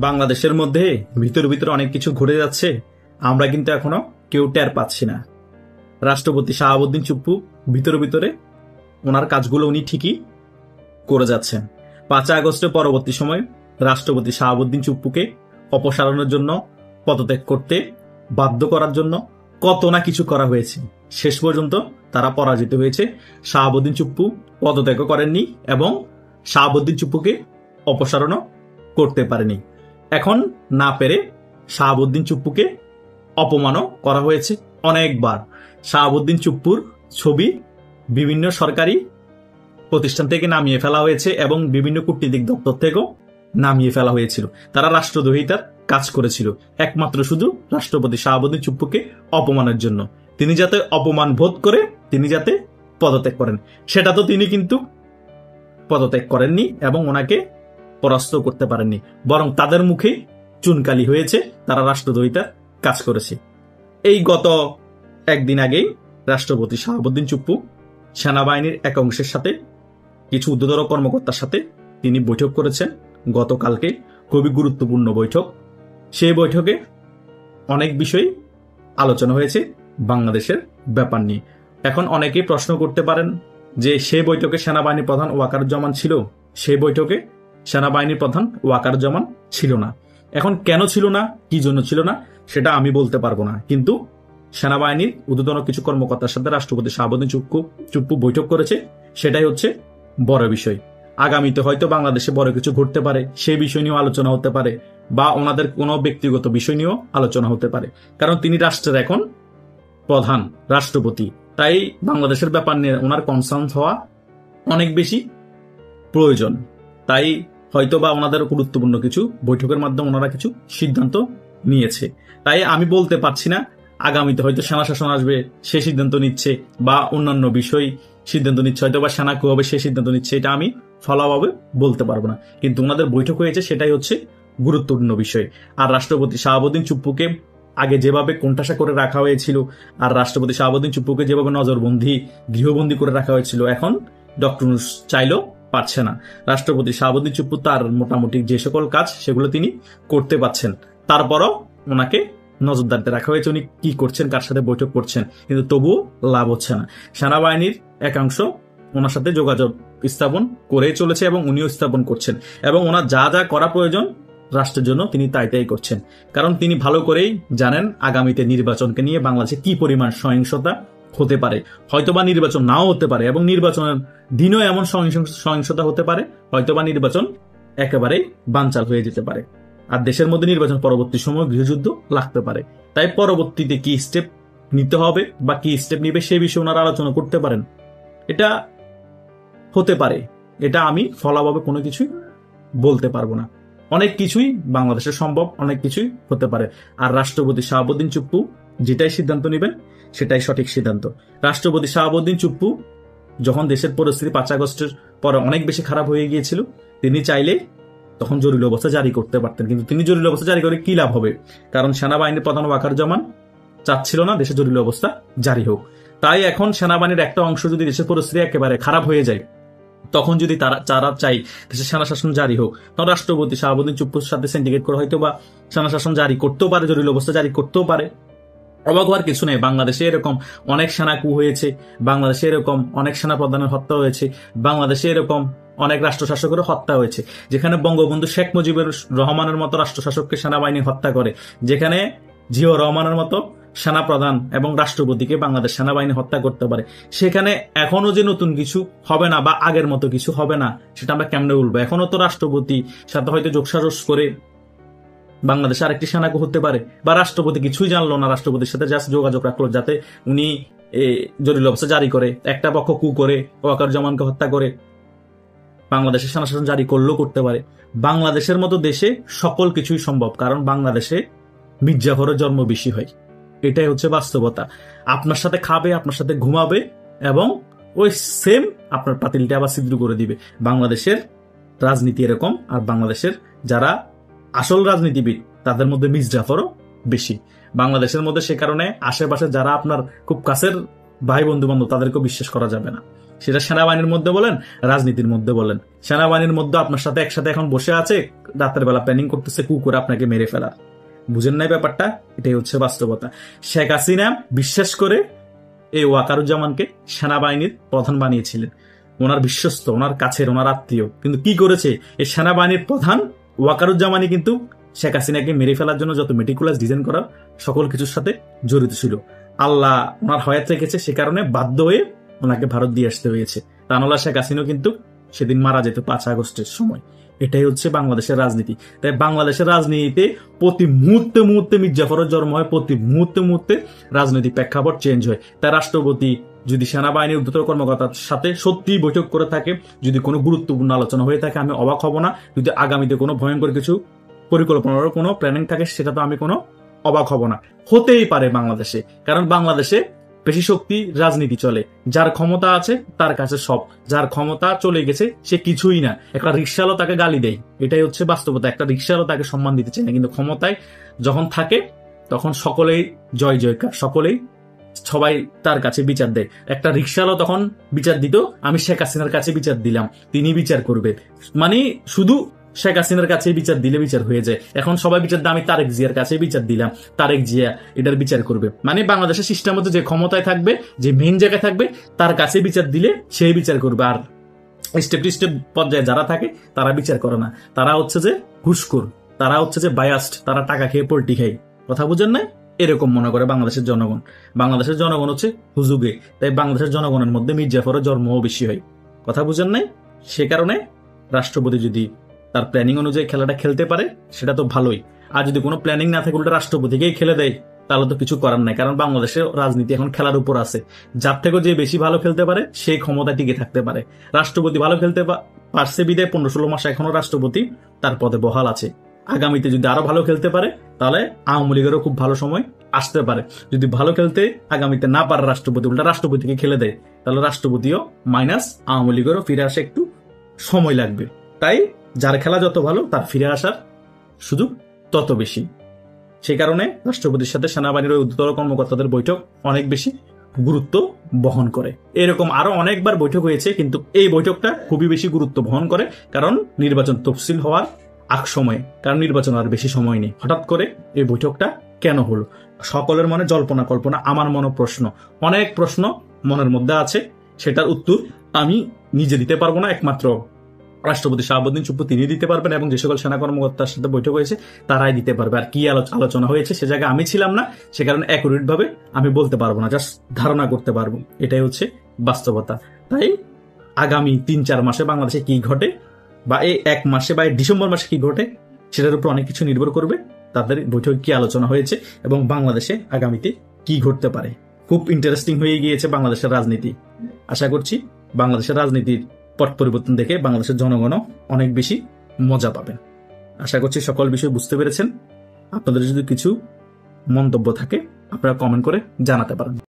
বাংলাদেশের মধ্যে ভিতরে ভিতরে অনেক কিছু ঘুরে যাচ্ছে, আমরা কিন্তু এখনো কেউ টের পাচ্ছি না। রাষ্ট্রপতি শাহাবুদ্দিন চুপ্পু ভিতরে ভিতরে ওনার কাজগুলো উনি ঠিকই করে যাচ্ছেন। 5 আগস্টের পরবর্তী সময় রাষ্ট্রপতি শাহাবুদ্দিন চুপ্পুকে অপসারণের জন্য, পদত্যাগ করতে বাধ্য করার জন্য কত না কিছু করা হয়েছে। শেষ পর্যন্ত তারা পরাজিত হয়েছে। শাহাবুদ্দিন চুপ্পু পদত্যাগও করেননি এবং শাহাবুদ্দিন চুপ্পুকে অপসারণও করতে পারেনি। এখন না পেরে শাহাবুদ্দিন চুপ্পুকে অপমানও করা হয়েছে অনেকবার। শাহাবুদ্দিন চুপ্পুর ছবি বিভিন্ন সরকারি প্রতিষ্ঠান থেকে নামিয়ে ফেলা হয়েছে এবং বিভিন্ন কূটনীতিক দপ্তর থেকেও নামিয়ে ফেলা হয়েছিল। তারা রাষ্ট্রদ্রোহিতার কাজ করেছিল একমাত্র শুধু রাষ্ট্রপতি শাহাবুদ্দিন চুপ্পুকে অপমানের জন্য। তিনি যাতে অপমান বোধ করে তিনি যাতে পদত্যাগ করেন, সেটা তো তিনি কিন্তু পদত্যাগ করেননি এবং ওনাকে পরাস্ত করতে পারেননি, বরং তাদের মুখে চুনকালি হয়েছে তারা রাষ্ট্রদ্রোহিতার কাজ করেছে। এই গত একদিন আগেই রাষ্ট্রপতি শাহাবুদ্দিন চুপ্পু সেনাবাহিনীর এক অংশের সাথে, কিছু ঊর্ধ্বতন কর্মকর্তার সাথে তিনি বৈঠক করেছেন গতকালকে। খুবই গুরুত্বপূর্ণ বৈঠক। সেই বৈঠকে অনেক বিষয় আলোচনা হয়েছে বাংলাদেশের ব্যাপার নিয়ে। এখন অনেকেই প্রশ্ন করতে পারেন যে সেই বৈঠকে সেনাবাহিনীর প্রধান ওয়াকারুজ্জামান ছিল, সেই বৈঠকে সেনাবাহিনীর প্রধান ওয়াকারুজ্জামান ছিল না। এখন কেন ছিল না, কি জন্য ছিল না, সেটা আমি বলতে পারবো না। কিন্তু সেনাবাহিনীর ঊর্ধ্বতন কিছু কর্মকর্তার সাথে রাষ্ট্রপতি শাহাবুদ্দিন চুপ্পু বৈঠক করেছে, সেটাই হচ্ছে বড় বিষয়। আগামীতে হয়তো বাংলাদেশে বড় কিছু ঘটতে পারে, সেই বিষয় নিয়েও আলোচনা হতে পারে, বা ওনাদের কোনো ব্যক্তিগত বিষয় নিয়েও আলোচনা হতে পারে। কারণ তিনি রাষ্ট্রের এখন প্রধান রাষ্ট্রপতি, তাই বাংলাদেশের ব্যাপার নিয়ে ওনার কনসার্ন হওয়া অনেক বেশি প্রয়োজন। তাই হয়তো বা ওনাদের গুরুত্বপূর্ণ কিছু বৈঠকের মাধ্যমে ওনারা কিছু সিদ্ধান্ত নিয়েছে। তাই আমি বলতে পারছি না আগামীতে হয়তো সেনা শাসন আসবে সে সিদ্ধান্ত নিচ্ছে, বা অন্যান্য বিষয় সিদ্ধান্ত নিচ্ছে, হয়তো বা সেনা কবে সে সিদ্ধান্ত নিচ্ছে, এটা আমি ফলাভাবে বলতে পারবো না। কিন্তু ওনাদের বৈঠক হয়েছে, সেটাই হচ্ছে গুরুত্বপূর্ণ বিষয়। আর রাষ্ট্রপতি শাহাবুদ্দিন চুপ্পুকে আগে যেভাবে কোণঠাসা করে রাখা হয়েছিল, আর রাষ্ট্রপতি শাহাবুদ্দিন চুপ্পুকে যেভাবে নজরবন্দি, গৃহবন্দী করে রাখা হয়েছিল, এখন ডক্টর ইউনূস চাইলেও পারছে না। রাষ্ট্রপতি শাহাবুদ্দিন চুপ্পু তার মোটামুটি যে সকল কাজ সেগুলো তিনি করতে পারছেন, তারপরও ওনাকে নজরদারিতে রাখা হয়েছে উনি কি করছেন, কার সাথে বৈঠক করছেন, কিন্তু তবুও লাভ হচ্ছে না। সেনাবাহিনীর একাংশ ওনার সাথে যোগাযোগ স্থাপন করে চলেছে এবং উনিও স্থাপন করছেন, এবং ওনার যা যা করা প্রয়োজন রাষ্ট্রের জন্য তিনি তাই করছেন। কারণ তিনি ভালো করেই জানেন আগামীতে নির্বাচনকে নিয়ে বাংলাদেশে কি পরিমাণ সহিংসতা হতে পারে। হয়তোবা নির্বাচন নাও হতে পারে, এবং নির্বাচনের দিনও এমন সহিংসতা হতে পারে, হয়তোবা নির্বাচন একেবারেই বানচাল হয়ে যেতে পারে। আর দেশের মধ্যে নির্বাচন পরবর্তী সময় গৃহযুদ্ধ লাগতে পারে। তাই পরবর্তীতে কি স্টেপ নিতে হবে বা কি স্টেপ নিবে সে বিষয়ে ওনারা আলোচনা করতে পারেন। এটা হতে পারে, এটা আমি ফলাভাবে কোনো কিছুই বলতে পারবো না। অনেক কিছুই বাংলাদেশে সম্ভব, অনেক কিছুই হতে পারে। আর রাষ্ট্রপতি শাহাবুদ্দিন চুপ্পু যেটাই সিদ্ধান্ত নেবেন সেটাই সঠিক সিদ্ধান্ত। রাষ্ট্রপতি শাহাবুদ্দিন চুপ্পু যখন দেশের পরিস্থিতি 5 আগস্টের পরে অনেক বেশি খারাপ হয়ে গিয়েছিল, তিনি চাইলে তখন জরুরি অবস্থা জারি করতে পারতেন, কিন্তু তিনি জরুরি অবস্থা জারি করে কি লাভ হবে? কারণ সেনাবাহিনীর প্রধান ওয়াকারুজ্জামান চাচ্ছিল না দেশে জরুরি অবস্থা জারি হোক। তাই এখন সেনাবাহিনীর একটা অংশ যদি দেশের পরিস্থিতি একেবারে খারাপ হয়ে যায়, তখন যদি তারা চাই দেশের সেনা শাসন জারি হোক, তখন রাষ্ট্রপতি শাহাবুদ্দিন চুপ্পুর সাথে সিন্ডিকেট করে হয়তো বা সেনা শাসন জারি করতেও পারে, জরুরি অবস্থা জারি করতেও পারে। অবাক হওয়ার কিছু নেই। বাংলাদেশে এরকম অনেক সেনা কু হয়েছে, বাংলাদেশে এরকম অনেক সেনা প্রধানের হত্যা হয়েছে, বাংলাদেশে এরকম অনেক রাষ্ট্রশাসকেরও হত্যা হয়েছে, যেখানে বঙ্গবন্ধু শেখ মুজিবুর রহমানের মতো রাষ্ট্রশাসককে সেনাবাহিনী হত্যা করে, যেখানে জিয়াউর রহমানের মতো সেনাপ্রধান এবং রাষ্ট্রপতিকে বাংলাদেশ সেনাবাহিনী হত্যা করতে পারে। সেখানে এখনো যে নতুন কিছু হবে না বা আগের মতো কিছু হবে না, সেটা আমরা কেমনে বলবো? এখনো তো রাষ্ট্রপতি সাথে হয়তো যোগসাজশ করে বাংলাদেশে আরেকটি সেনাকু হতে পারে, বা রাষ্ট্রপতি কিছুই জানলো না, রাষ্ট্রপতির সাথে জাস্ট যোগাযোগ রাখলো যাতে উনি জরুরি অবস্থা জারি করে, একটা পক্ষ কু করে ওয়াকারুজ্জামানকে হত্যা করে বাংলাদেশের সেনা শাসন জারি করলেও করতে পারে। বাংলাদেশের মতো দেশে সকল কিছুই সম্ভব, কারণ বাংলাদেশে মির্জাফরের জন্ম বেশি হয়। এটাই হচ্ছে বাস্তবতা। আপনার সাথে খাবে, আপনার সাথে ঘুমাবে, এবং ওই সেম আপনার পাতিলটা আবার ছিদ্র করে দিবে। বাংলাদেশের রাজনীতি এরকম। আর বাংলাদেশের যারা আসল রাজনীতিবিদ তাদের মধ্যে মির্জাফরও বেশি বাংলাদেশের মধ্যে। সে কারণে আশেপাশে যারা আপনার খুব কাছের ভাই বন্ধু বান্ধব তাদেরকেও বিশ্বাস করা যাবে না। সেটা সেনাবাহিনীর মধ্যে বলেন, রাজনীতির মধ্যে বলেন। সেনাবাহিনীর মধ্যে আপনার সাথে একসাথে এখন বসে আছে, রাতের বেলা প্ল্যানিং করতেছে কু করে আপনাকে মেরে ফেলার। বুঝেন নাই ব্যাপারটা? এটাই হচ্ছে বাস্তবতা। শেখ হাসিনা বিশ্বাস করে এই ওয়াকারুজ্জামানকে সেনাবাহিনীর প্রধান বানিয়েছিলেন, ওনার বিশ্বস্ত, ওনার কাছের, ওনার আত্মীয়। কিন্তু কি করেছে এই সেনাবাহিনীর প্রধান ওয়াকারুজ্জামানই কিন্তু শেখ হাসিনাকে মেরে ফেলার জন্য যত মেটিকুলাস ডিজাইন করা সকল কিছুর সাথে জড়িত ছিল। আল্লাহ ওনার হয়াত রেখেছে, সে কারণে বাধ্য হয়ে ওনাকে ভারত দিয়ে আসতে হয়েছে। তানলা শেখ হাসিনাও কিন্তু সেদিন মারা যেত 5 আগস্টের সময়। এটাই হচ্ছে বাংলাদেশের রাজনীতি। তাই বাংলাদেশের রাজনীতিতে প্রতি মুহূর্তে মুহূর্তে মির্জাফরের জন্ম হয়, প্রতি মুহূর্তে মুহূর্তে রাজনৈতিক প্রেক্ষাপট চেঞ্জ হয়। তাই রাষ্ট্রপতি যদি সেনাবাহিনীর ঊর্ধ্বতন কর্মকর্তার সাথে সত্যি বৈঠক করে থাকে, যদি কোনো গুরুত্বপূর্ণ আলোচনা হয়ে থাকে, আমি অবাক হব না। যদি আগামীতে কোনো ভয়ঙ্কর কিছু পরিকল্পনার কোনো প্ল্যানিং থাকে, সেটা তো আমি কোনো অবাক হব না। হতেই পারে বাংলাদেশে, কারণ বাংলাদেশে বেশি শক্তি রাজনীতি চলে। যার ক্ষমতা আছে তার কাছে সব, যার ক্ষমতা চলে গেছে সে কিছুই না। একটা রিকশালও তাকে গালি দেয়, এটাই হচ্ছে বাস্তবতা। একটা রিকশালও তাকে সম্মান দিতে চায় না, কিন্তু ক্ষমতায় যখন থাকে তখন সকলেই জয় জয়কার, সকলেই সবাই তার কাছে বিচার দেয়। একটা রিকশালও তখন বিচার দিত, আমি শেখ হাসিনার কাছে বিচার দিলাম, তিনি বিচার করবে। মানে শুধু শেখ হাসিনার কাছে বিচার দিলে বিচার হয়ে যায়। এখন সবাই বিচার দেয়, আমি তারেক জিয়ার কাছে বিচার দিলাম, তারেক জিয়া এটার বিচার করবে। মানে বাংলাদেশের সিস্টেম মতো যে ক্ষমতায় থাকবে, যে মেইন জায়গায় থাকবে, তার কাছে বিচার দিলে সেই বিচার করবে। আর স্টেপ টু স্টেপ পর্যায়ে যারা থাকে তারা বিচার করে না। তারা হচ্ছে যে ঘুষখোর, তারা হচ্ছে যে বায়াস্ট, তারা টাকা খেয়ে পোল্টি খায়। কথা বুঝেন না? এরকম মনে করে বাংলাদেশের জনগণ। বাংলাদেশের জনগণ হচ্ছে হুজুগে, তাই বাংলাদেশের জনগণের মধ্যে মির্জাফরের জন্মও বেশি হয়। কথা বুঝেন নাই? সে কারণে রাষ্ট্রপতি যদি তার প্ল্যানিং অনুযায়ী খেলাটা খেলতে পারে সেটা তো ভালোই। আর যদি কোনো প্ল্যানিং না থাকে, উল্টা রাষ্ট্রপতিকেই খেলে দেয়, তাহলে তো কিছু করার নাই। কারণ বাংলাদেশের রাজনীতি এখন খেলার উপর আছে। যার থেকেও যে বেশি ভালো খেলতে পারে সেই ক্ষমতা টিকে থাকতে পারে। রাষ্ট্রপতি ভালো খেলতে পারছে বিদায় 15-16 মাস এখনো রাষ্ট্রপতি তার পদে বহাল আছে। আগামীতে যদি আরো ভালো খেলতে পারে তাহলে আওয়ামী লীগেরও খুব ভালো সময় আসতে পারে। যদি ভালো খেলতে আগামীতে না পারে রাষ্ট্রপতি, উল্টা রাষ্ট্রপতিকে খেলে দেয়, তাহলে রাষ্ট্রপতিও মাইনাস, আওয়ামী লীগেরও ফিরে আসে একটু সময় লাগবে। তাই যার খেলা যত ভালো তার ফিরে আসার সুযোগ তত বেশি। সেই কারণে রাষ্ট্রপতির সাথে সেনাবাহিনীর ওই ঊর্ধ্বতন কর্মকর্তাদের বৈঠক অনেক বেশি গুরুত্ব বহন করে। এরকম আরো অনেকবার বৈঠক হয়েছে, কিন্তু এই বৈঠকটা খুবই বেশি গুরুত্ব বহন করে, কারণ নির্বাচন তফসিল হওয়ার আগ সময়ে, কারণ নির্বাচন আর বেশি সময় নেই। হঠাৎ করে এই বৈঠকটা কেন হলো? সকলের মনে জল্পনা কল্পনা, আমার মনে প্রশ্ন, অনেক প্রশ্ন মনের মধ্যে আছে। সেটার উত্তর আমি নিজে দিতে পারবো না, একমাত্র রাষ্ট্রপতি শাহাবুদ্দিন চুপ্পু তিনি দিতে পারবেন, এবং যে সকল সেনা কর্মকর্তার সাথে বৈঠক হয়েছে তারাই দিতে পারবে। আর কি আলোচনা হয়েছে সে জায়গায় আমি ছিলাম না, সে কারণে অ্যাকুরেট ভাবে আমি বলতে পারবো না, জাস্ট ধারণা করতে পারবো। এটাই হচ্ছে বাস্তবতা। তাই আগামী 3-4 মাসে বাংলাদেশে কি ঘটে, বা এই 1 মাসে বা ডিসেম্বর মাসে কি ঘটে, সেটার উপর অনেক কিছু নির্ভর করবে। তাদের বৈঠকে কি আলোচনা হয়েছে এবং বাংলাদেশে আগামীতে কি ঘটতে পারে। খুব ইন্টারেস্টিং হয়ে গিয়েছে বাংলাদেশের রাজনীতি। আশা করছি বাংলাদেশের রাজনীতির পট পরিবর্তন দেখে বাংলাদেশের জনগণও অনেক বেশি মজা পাবেন। আশা করছি সকল বিষয় বুঝতে পেরেছেন। আপনাদের যদি কিছু মন্তব্য থাকে আপনারা কমেন্ট করে জানাতে পারেন।